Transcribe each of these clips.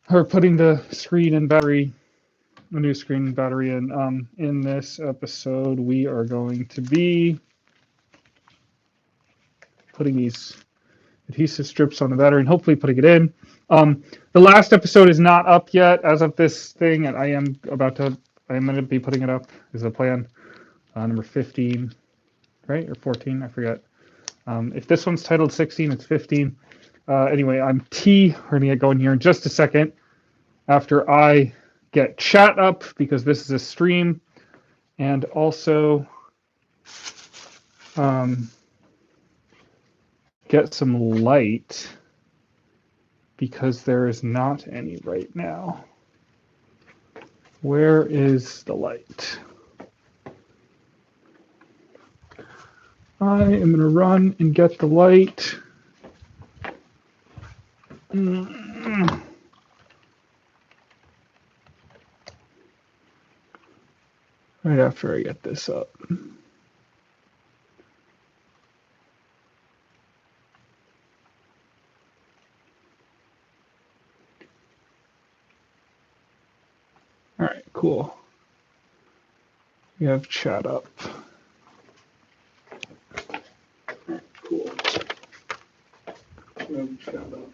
or putting the screen and battery, the new screen and battery in. In this episode, we are going to be putting these adhesive strips on the battery and hopefully putting it in. The last episode is not up yet as of this thing, and I am going to be putting it up as a plan. Number 15, right? Or 14, I forget. If this one's titled 16, it's 15. Anyway, I'm T. We're going to get going here in just a second after I get chat up because this is a stream, and also get some light because there is not any right now. Where is the light? I am going to run and get the light. Right after I get this up. All right, cool. We have chat up. Cool. We have chat up.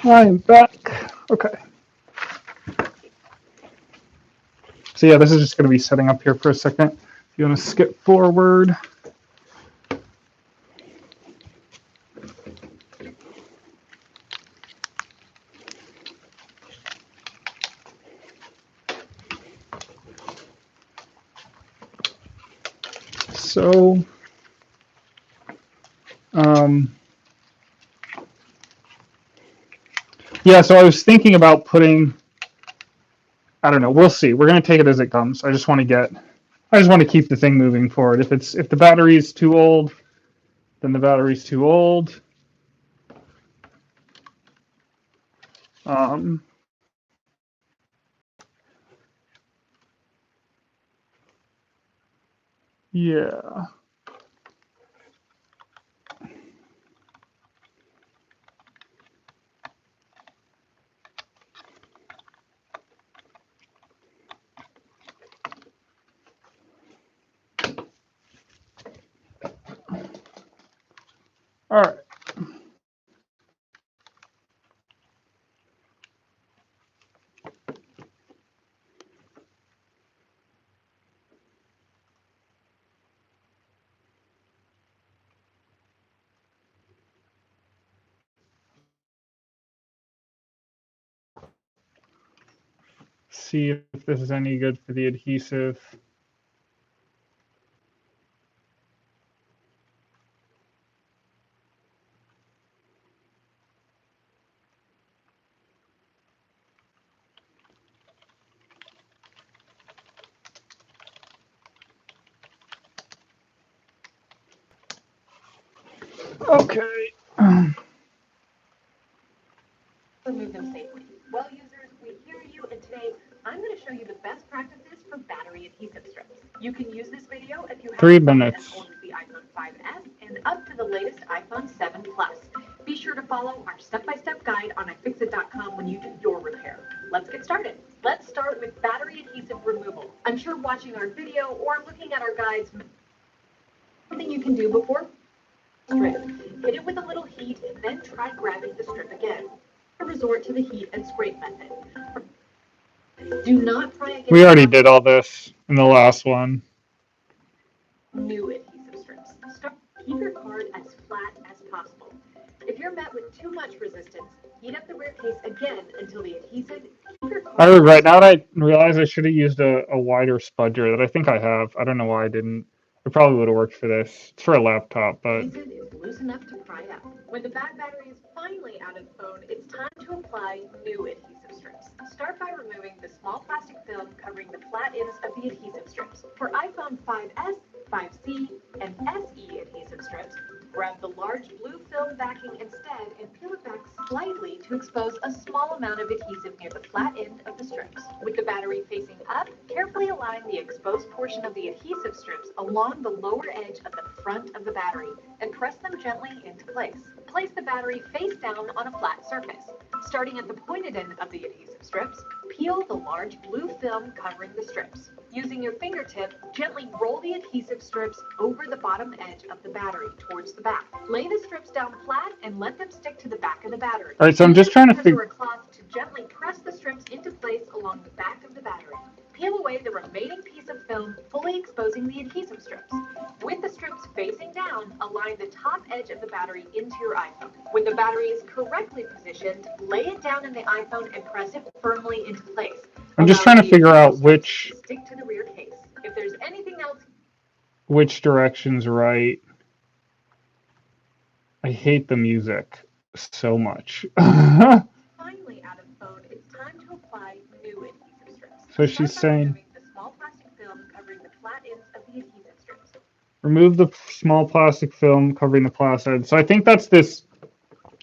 I am back. Okay. So yeah, this is just going to be setting up here for a second. If you want to skip forward. So, yeah, so I was thinking about putting, I don't know, we'll see. We're going to take it as it comes. I just want to keep the thing moving forward. If the battery's too old, then the battery's too old. Yeah. All right. See if this is any good for the adhesive. Okay. Remove them safely. Well, users, we hear you, and today I'm going to show you the best practices for battery adhesive strips. You can use this video if you have 3 as minutes. old as the iPhone 5S and up to the latest iPhone 7 Plus. Be sure to follow our step-by-step guide on iFixit.com when you do your repair. Let's get started. Let's start with battery adhesive removal. I'm sure watching our video or looking at our guides, something you can do before strip. Hit it with a little heat and then try grabbing the strip again. The result resort to the heat and scrape method. Do not pry against We already did all this in the last one. new adhesive strips. Keep your card as flat as possible. If you're met with too much resistance, heat up the rear case again until the adhesive. I regret now that I realize I should have used a wider spudger that I think I have. I don't know why I didn't. It probably would have worked for this. It's for a laptop, but Adhesive is loose enough to pry up. When the back battery is finally out of the phone, it's time to apply new adhesive strips. Start by removing the small plastic film covering the flat ends of the adhesive strips. For iPhone 5S, 5C, and SE adhesive strips, grab the large blue film backing instead and peel it back slightly to expose a small amount of adhesive near the flat end of the strips. With the battery facing up, carefully align the exposed portion of the adhesive strips along the lower edge of the front of the battery and press them gently into place. Place the battery face down on a flat surface. Starting at the pointed end of the adhesive strips, peel the large blue film covering the strips. Using your fingertip, gently roll the adhesive strips over the bottom edge of the battery towards the back. Lay the strips down flat and let them stick to the back of the battery. all right. So I'm just trying to figure. Use a cloth to gently press the strips into place along the back of the battery. Peel away the remaining piece of film, fully exposing the adhesive strips. With the strips facing down, align the top edge of the battery into your iPhone. When the battery is correctly positioned, lay it down in the iPhone and press it firmly into place. I'm just trying to figure out which stick to the rear case. If there's anything else, which direction's right. I hate the music so much. finally out of phone, it's time to apply new adhesive strips. So she's saying removing the small plastic film covering the flat ends of the adhesive strips. remove the small plastic film covering the plastic. So I think that's this.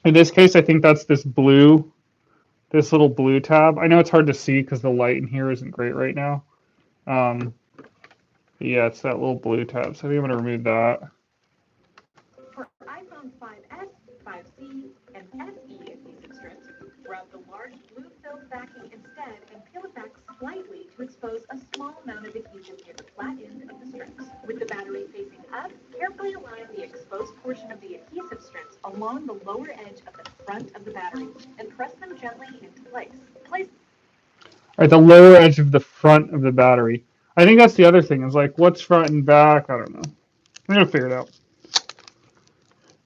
In this case, I think that's this blue, this little blue tab. I know it's hard to see because the light in here isn't great right now. Yeah, it's that little blue tab. So I think I'm going to remove that. For iPhone 5S, 5C, and SE adhesive strips, grab the large blue film backing instead and peel it back slightly to expose a small amount of adhesive near the flat end of the strips. With the battery facing up, carefully align the exposed portion of the adhesive strips along the lower edge of the front of the battery and press them gently into place. All right, the lower edge of the front of the battery. I think that's the other thing. Is like, what's front and back? I don't know. I'm going to figure it out.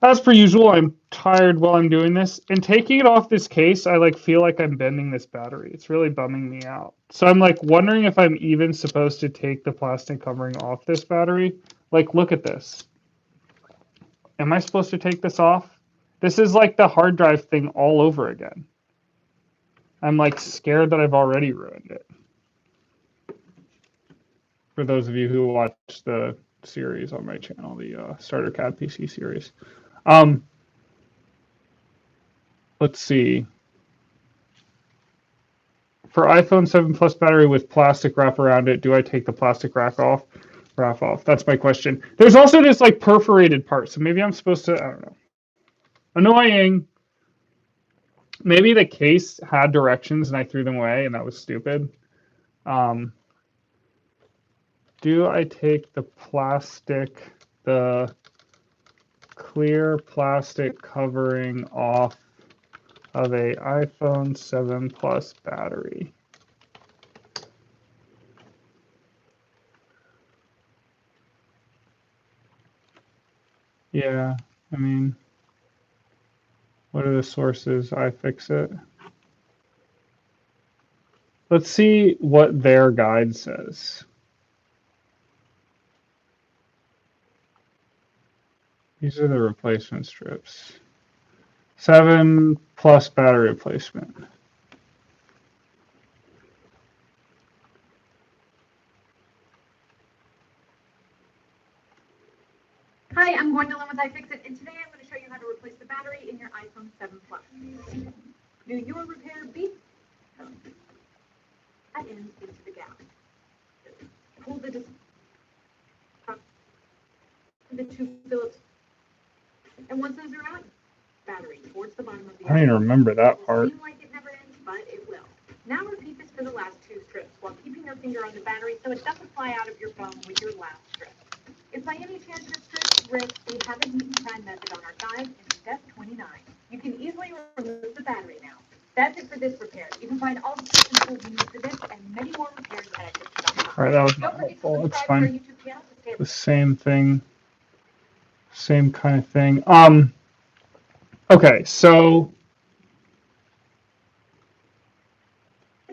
As per usual, I'm tired while I'm doing this. And taking it off this case, I feel like I'm bending this battery. It's really bumming me out. So I'm wondering if I'm even supposed to take the plastic covering off this battery. Look at this. Am I supposed to take this off? This is like the hard drive thing all over again. I'm scared that I've already ruined it. For those of you who watch the series on my channel, the Starter CAD PC series. Let's see. For iPhone 7 Plus battery with plastic wrap around it, do I take the plastic wrap off? That's my question. There's also this perforated part, so maybe I'm supposed to, I don't know. Annoying. Maybe the case had directions and I threw them away and that was stupid. Do I take the clear plastic covering off of a iPhone 7 Plus battery? Yeah, I mean, what are the sources? iFixit. Let's see what their guide says. These are the replacement strips. 7 Plus battery replacement. Hi, I'm going to Limit iFixit, and today I'm going to show you how to replace the battery in your iPhone 7 Plus. Do your repair beep? That ends into the gap. Pull the two Phillips, and once those are out, battery towards the bottom of the. I don't even remember that part. Seem like it never ends, but it will. Now repeat this for the last two strips while keeping your finger on the battery so it doesn't fly out of your phone with your last strip. If by any chance your strip rips, we have a heat and time method on our guide in step 29. You can easily remove the battery now. That's it for this repair. You can find all the tips and tools you need for this and many more repairs at adhesive.com. All right, that was Don't not forget to helpful. It's subscribe to our fine. YouTube channel to stay The same thing, same kind of thing. Okay, so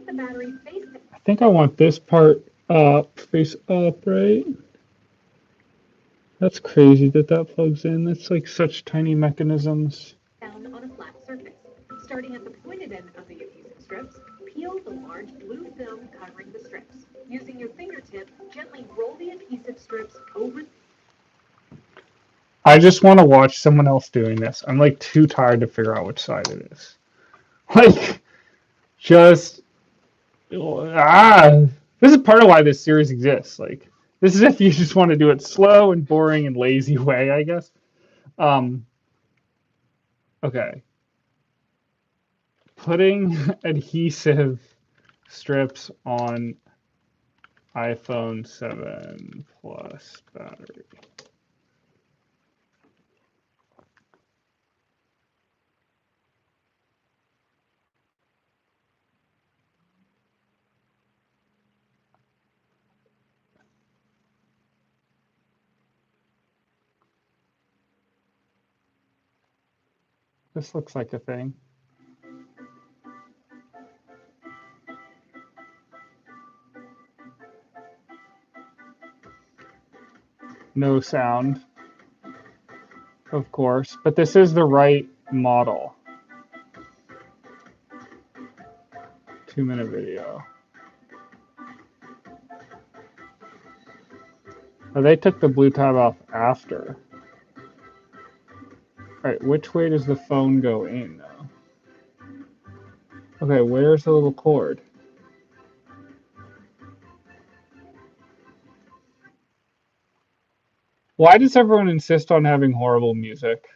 the battery face. I think I want this part up, face up, right? That's crazy that that plugs in. That's like such tiny mechanisms. Down on a flat surface. Starting at the pointed end of the adhesive strips, peel the large blue film covering the strips. Using your fingertip, gently roll the adhesive strips over. I just want to watch someone else doing this. I'm like too tired to figure out which side it is. Like, just this is part of why this series exists. Like, this is if you just want to do it slow and boring and lazy way, I guess. Okay. Putting adhesive strips on iPhone 7 Plus battery. This looks like a thing. No sound, of course, but this is the right model. 2-minute video. Oh, they took the blue tab off after. All right, which way does the phone go in now? Okay, where's the little cord? Why does everyone insist on having horrible music?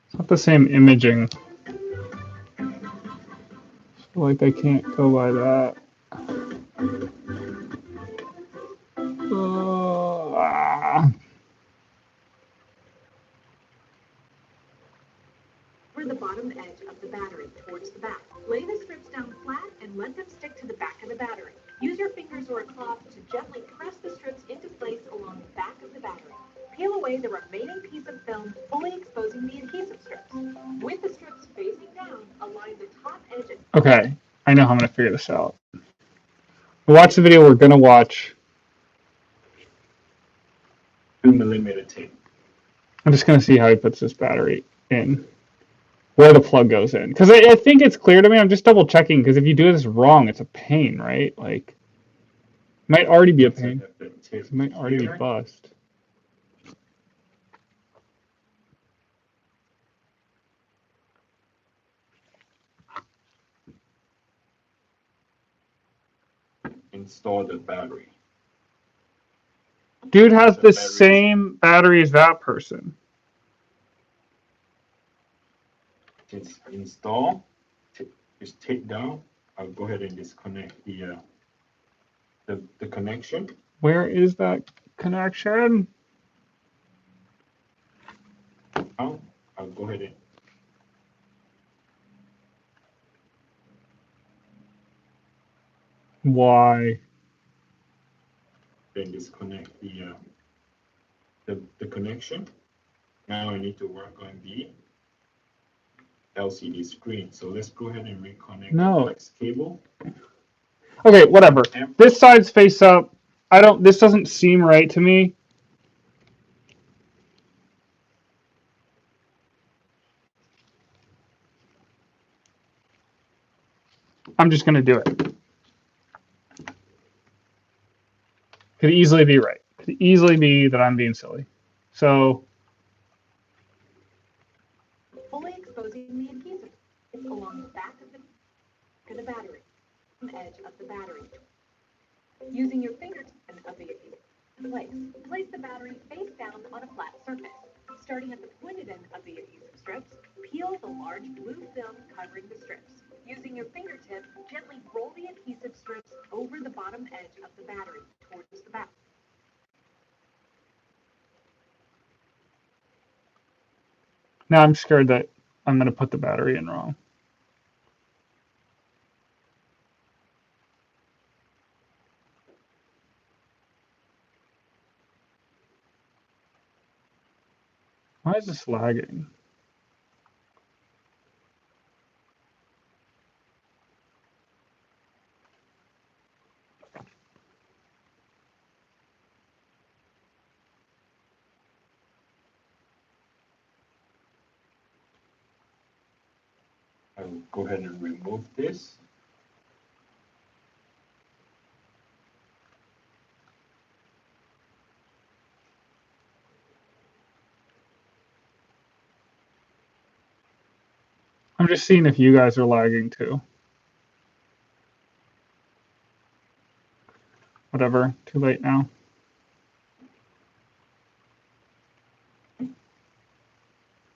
It's not the same imaging. Like I can't go by that. For the bottom edge of the battery towards the back. Lay the strips down flat and let them stick to the back of the battery. Use your fingers or a cloth to gently press the strips into place along the back of the battery. Peel away the remaining piece of film, fully exposing the adhesive strips. With the strips facing down, align the top edge of. Okay, I know how I'm gonna figure this out. Watch the video we're gonna watch. 2mm tape. I'm just gonna see how he puts this battery in, where the plug goes in, because I think it's clear to me. I'm just double checking because if you do this wrong, it's a pain, right? Like, might already be a pain. It might already be bust. Install the battery. Dude has the same battery as that person. Just install. Just take down. I'll go ahead and disconnect the connection. Where is that connection? I'll go ahead and. Why? Then disconnect the connection. Now I need to work on the LCD screen. So let's go ahead and reconnect the flex cable. Okay, whatever. This side's face up. This doesn't seem right to me. I'm just gonna do it. Could easily be right. Could easily be that I'm being silly. So. Fully exposing the adhesive along the back of the battery. edge of the battery. Using your fingertip of the adhesive, place the battery face down on a flat surface. Starting at the pointed end of the adhesive strips, peel the large blue film covering the strips. Using your fingertip, gently roll the adhesive strips over the bottom edge of the battery towards the back. Now I'm scared that I'm going to put the battery in wrong. Why is this lagging? I'll go ahead and remove this. I'm just seeing if you guys are lagging too. Whatever, too late now.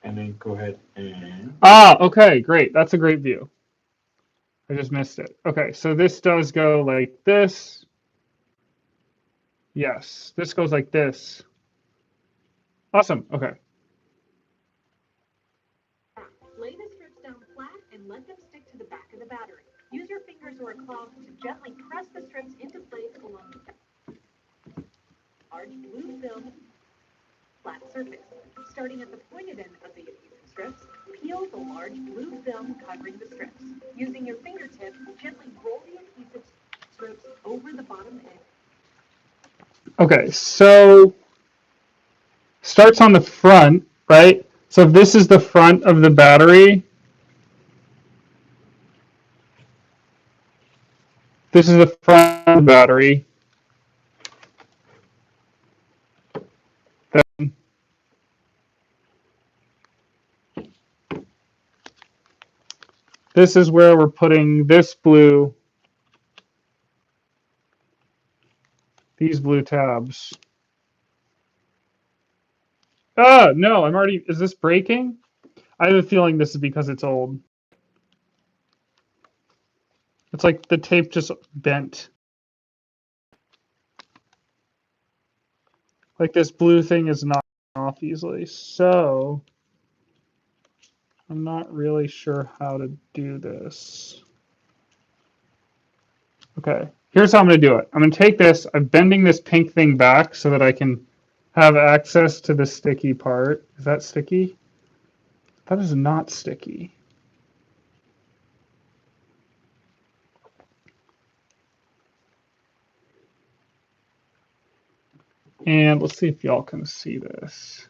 And then go ahead and... Ah, okay, great. That's a great view. I just missed it. Okay, so this does go like this. Yes, this goes like this. Awesome, okay. Lay the strips down flat and let them stick to the back of the battery. Use your fingers or a cloth to gently press the strips into place along the large blue film flat surface. Starting at the pointed end of the adhesive strips, peel the large blue film covering the strips. Using your fingertip, gently roll the adhesive strips over the bottom edge. Okay, so starts on the front, right? So if this is the front of the battery, this is the front of the battery. Then this is where we're putting this blue, these blue tabs. Ah, no, I'm already, is this breaking? I have a feeling this is because it's old. It's like the tape just bent. Like this blue thing is not off easily. So I'm not really sure how to do this. Okay, here's how I'm going to do it. I'm going to take this, I'm bending this pink thing back so that I can have access to the sticky part. Is that sticky? That is not sticky. And let's see if y'all can see this.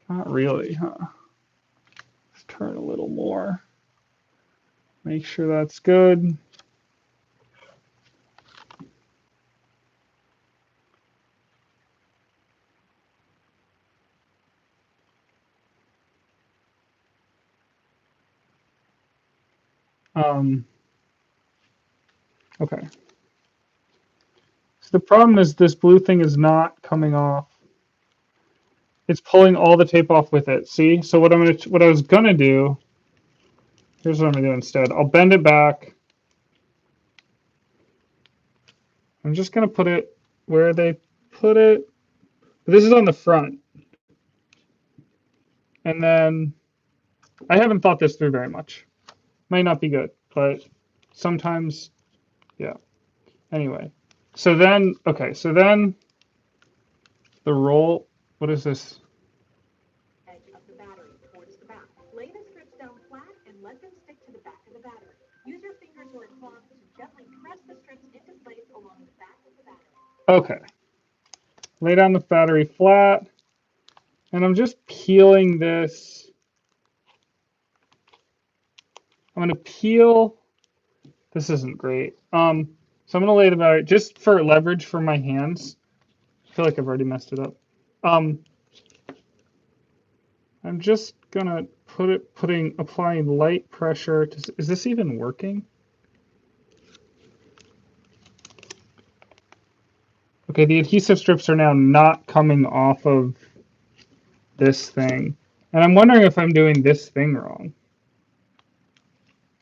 Not really, huh? Let's turn a little more. Make sure that's good. Okay. So the problem is this blue thing is not coming off. It's pulling all the tape off with it. See? So what I was gonna do, here's what I'm gonna do instead. I'll bend it back. I'm just gonna put it where they put it. This is on the front. And then I haven't thought this through very much. Might not be good, but sometimes, yeah. Anyway, so then, okay, so then the roll, what is this? Edge of the battery towards the back. Lay the strips down flat and let them stick to the back of the battery. Use your fingers or a cloth to gently press the strips into place along the back of the battery. Okay. Lay down the battery flat, and I'm just peeling this. I'm gonna peel, this isn't great. So I'm gonna lay the battery, just for leverage for my hands. I feel like I've already messed it up. I'm just gonna applying light pressure to, is this even working? Okay, the adhesive strips are now not coming off of this thing. And I'm wondering if I'm doing this thing wrong.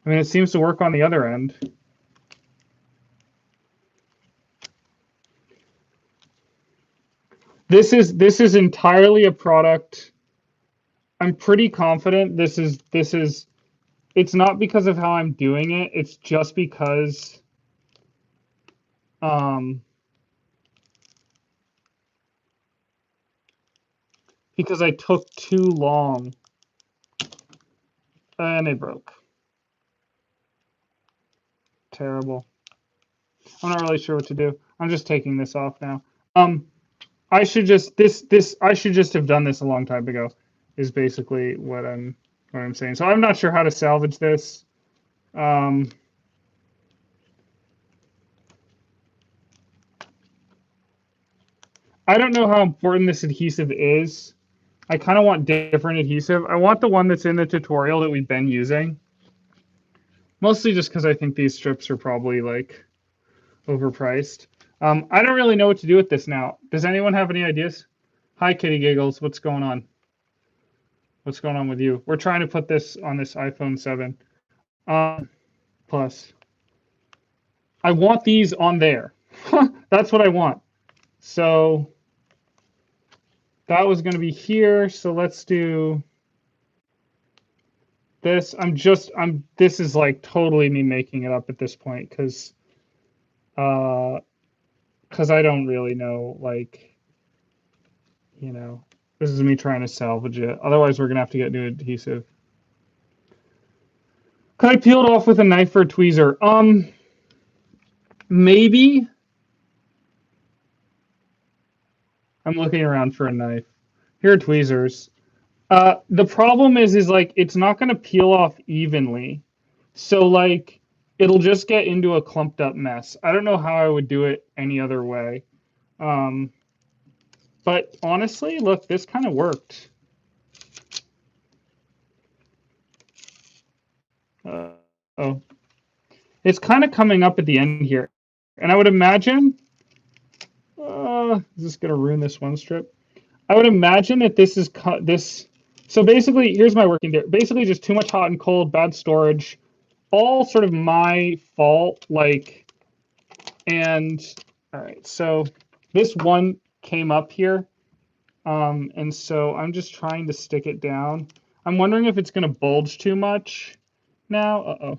I mean, it seems to work on the other end. This is entirely a product. I'm pretty confident this is it's not because of how I'm doing it, it's just because I took too long and it broke. Terrible. I'm not really sure what to do. I'm just taking this off now. I should just I should just have done this a long time ago, is basically what I'm saying. So I'm not sure how to salvage this. I don't know how important this adhesive is. I kind of want different adhesive. I want the one that's in the tutorial that we've been using. Mostly just because I think these strips are probably like overpriced. I don't really know what to do with this now. Does anyone have any ideas? Hi, Kitty Giggles. What's going on? What's going on with you? We're trying to put this on this iPhone 7 Plus. I want these on there. That's what I want. So that was going to be here. So let's do this. This is like totally me making it up at this point because I don't really know, like, you know, this is me trying to salvage it. Otherwise, we're going to have to get new adhesive. Could I peel it off with a knife or a tweezer? Maybe. I'm looking around for a knife. Here are tweezers. The problem is like it's not going to peel off evenly. So like it'll just get into a clumped up mess. I don't know how I would do it any other way. But honestly, look, this kind of worked. Oh, it's kind of coming up at the end here. And I would imagine, is this going to ruin this one strip? I would imagine that this is this. So basically, here's my working theory. Basically, just too much hot and cold, bad storage, all sort of my fault. Like, and all right, so this one came up here, and so I'm just trying to stick it down. I'm wondering if it's going to bulge too much now.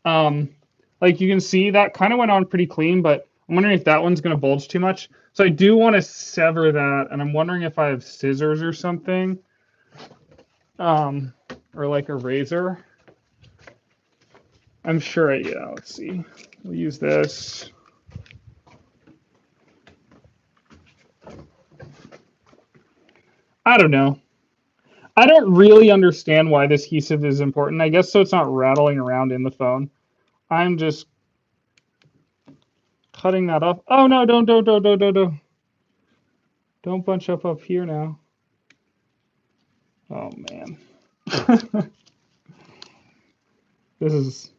Like you can see that kind of went on pretty clean, but I'm wondering if that one's going to bulge too much. So I do want to sever that, and I'm wondering if I have scissors or something, or like a razor. I'm sure yeah, let's see. We'll use this. I don't know. I don't really understand why this adhesive is important. I guess so it's not rattling around in the phone. I'm just cutting that off. Oh no, don't. Don't bunch up here now. Oh man. This is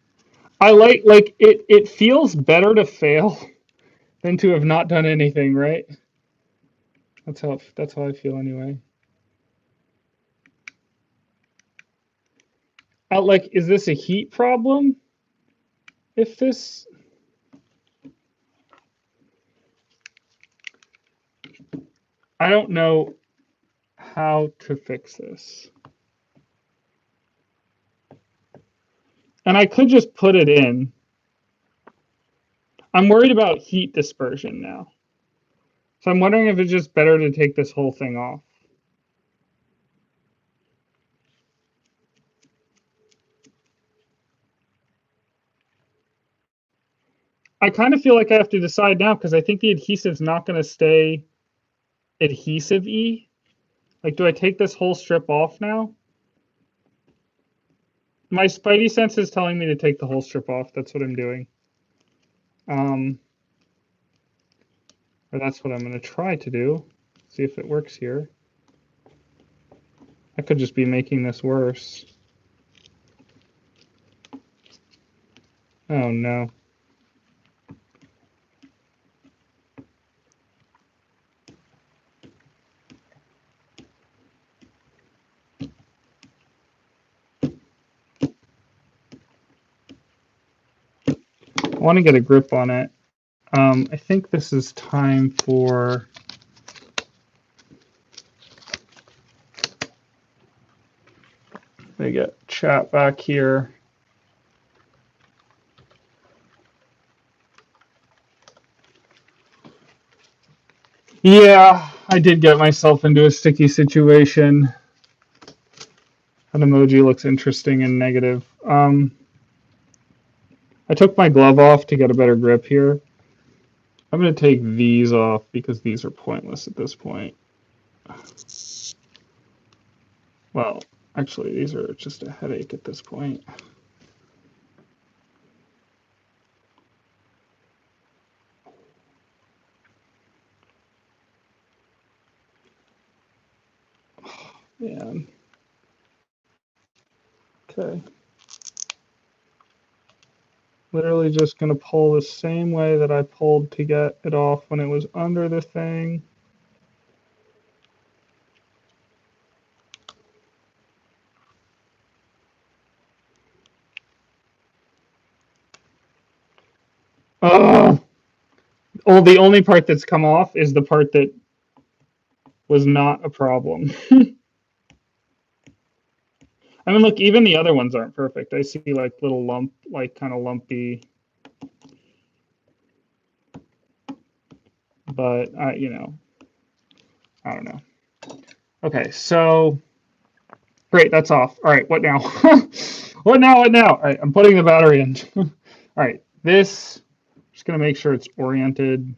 I like it feels better to fail than to have not done anything, right? That's how I feel anyway. Like, is this a heat problem? If this I don't know how to fix this. And I could just put it in. I'm worried about heat dispersion now. So I'm wondering if it's just better to take this whole thing off. I kind of feel like I have to decide now because I think the adhesive's not going to stay adhesive-y. Like, do I take this whole strip off now? My spidey sense is telling me to take the whole strip off. That's what I'm doing. Or that's what I'm going to try to do. See if it works here. I could just be making this worse. Oh no. want to get a grip on it. I think this is time for. Let me get chat back here. Yeah, I did get myself into a sticky situation. That emoji looks interesting and negative. I took my glove off to get a better grip here. I'm going to take these off because these are pointless at this point. Well, actually, these are just a headache at this point. Man. Okay. Literally just going to pull the same way that I pulled to get it off when it was under the thing. Oh, the only part that's come off is the part that was not a problem. I mean, look, even the other ones aren't perfect. I see like little lump, like kind of lumpy. But, you know, I don't know. Okay, so great, that's off. All right, what now? What now? What now? All right, I'm putting the battery in. All right, this, just going to make sure it's oriented.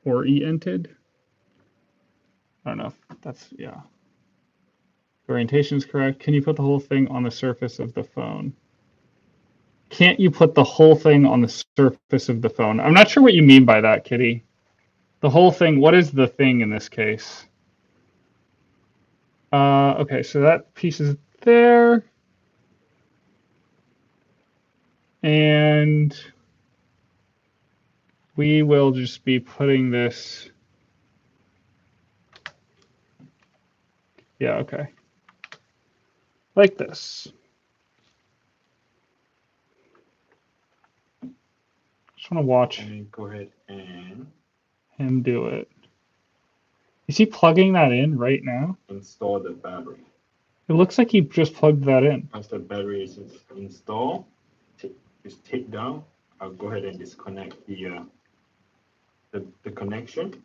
Oriented? I don't know if that's, yeah. The orientation is correct. Can you put the whole thing on the surface of the phone? Can't you put the whole thing on the surface of the phone? I'm not sure what you mean by that, Kitty. The whole thing, what is the thing in this case? Okay, so that piece is there. And we will just be putting this. Yeah, okay. Like this. Just want to watch And go ahead and him do it. Is he plugging that in right now? install the battery. It looks like he just plugged that in. Once the battery is installed, just take down. I'll go ahead and disconnect the connection.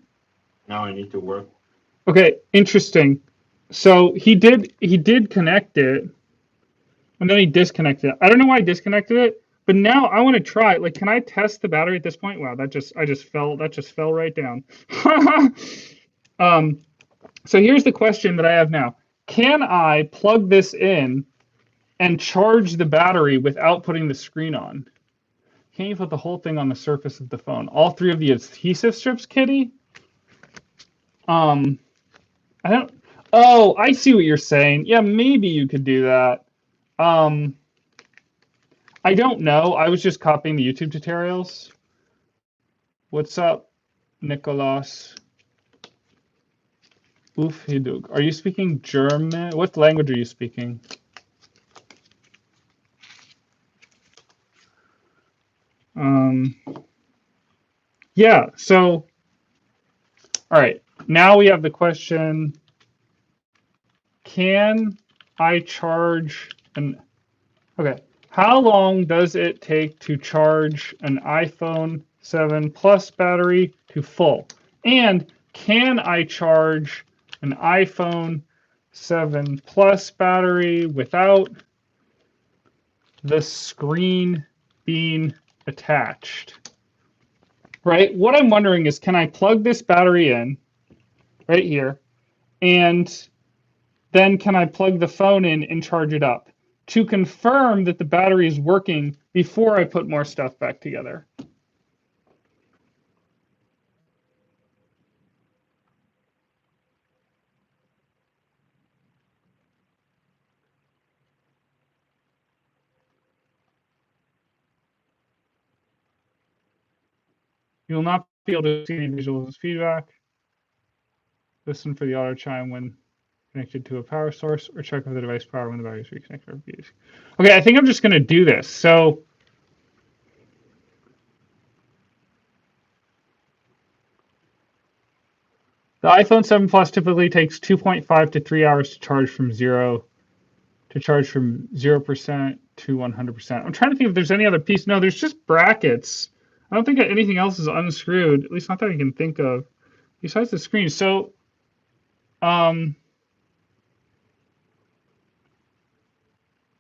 Now I need to work. Okay, interesting. So he did connect it, and then he disconnected it. I don't know why he disconnected it, but now I want to try. Like, can I test the battery at this point? Wow, that just fell right down. So here's the question that I have now. Can I plug this in and charge the battery without putting the screen on? Can you put the whole thing on the surface of the phone? All three of the adhesive strips, Kitty? I don't. Oh, I see what you're saying. Yeah, maybe you could do that. I don't know. I was just copying the YouTube tutorials. What's up, Nicolas? Ufhidug. Are you speaking German? What language are you speaking? Yeah, so, all right. Now we have the question, can I charge an, okay, how long does it take to charge an iPhone 7 Plus battery to full? And can I charge an iPhone 7 Plus battery without the screen being attached? Right? What I'm wondering is, can I plug this battery in right here, and then can I plug the phone in and charge it up to confirm that the battery is working before I put more stuff back together? You will not be able to see any visuals as feedback. Listen for the auto chime when connected to a power source, or check with the device power when the battery is reconnected or used. Okay, I think I'm just going to do this. So The iPhone 7 Plus typically takes 2.5 to 3 hours to charge from 0% to 100%. I'm trying to think if there's any other piece. No, there's just brackets. I don't think anything else is unscrewed, at least not that I can think of, besides the screen. So,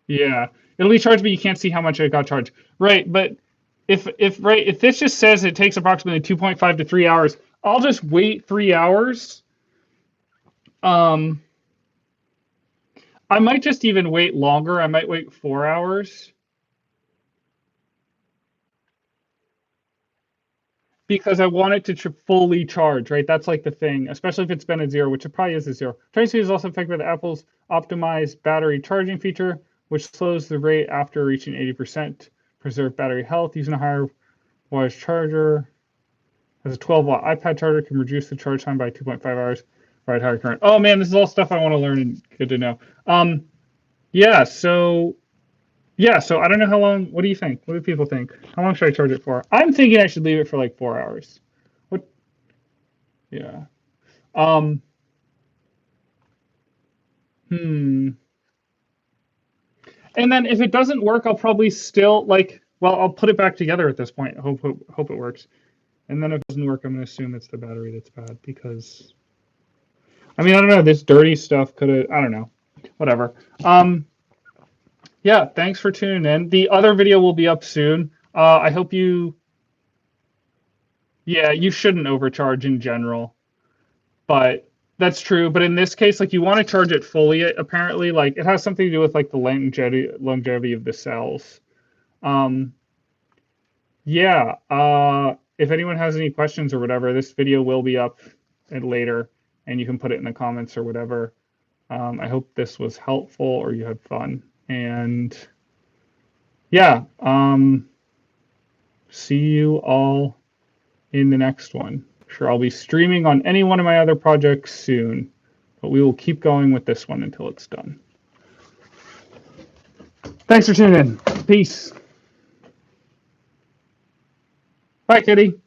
yeah, it'll be charged, but you can't see how much it got charged. Right, but if this just says it takes approximately 2.5 to 3 hours, I'll just wait 3 hours. Um, I might just even wait longer. I might wait 4 hours because I want it to fully charge, right? That's like the thing, especially if it's been at 0, which it probably is at 0. Tracy is also affected by Apple's optimized battery charging feature, which slows the rate after reaching 80%. Preserve battery health using a higher wattage charger. As a 12-watt iPad charger can reduce the charge time by 2.5 hours. Right, higher current. Oh man, this is all stuff I want to learn and good to know. Yeah, so I don't know how long. What do you think? What do people think? How long should I charge it for? I'm thinking I should leave it for like 4 hours. What? Yeah. Um. Hmm. And then if it doesn't work, I'll probably still like. Well, I'll put it back together at this point. Hope it works. And then if it doesn't work, I'm gonna assume it's the battery that's bad because. I mean, I don't know. This dirty stuff could have. I don't know. Whatever. Yeah. Thanks for tuning in. The other video will be up soon. I hope you. Yeah, you shouldn't overcharge in general, but that's true. But in this case, like you want to charge it fully. Apparently, like it has something to do with like the longevity of the cells. Um, yeah. If anyone has any questions or whatever, this video will be up later, and you can put it in the comments or whatever. I hope this was helpful or you had fun. And yeah, see you all in the next one. Sure, I'll be streaming on any one of my other projects soon, but we will keep going with this one until it's done. Thanks for tuning in. Peace. Bye, Kitty.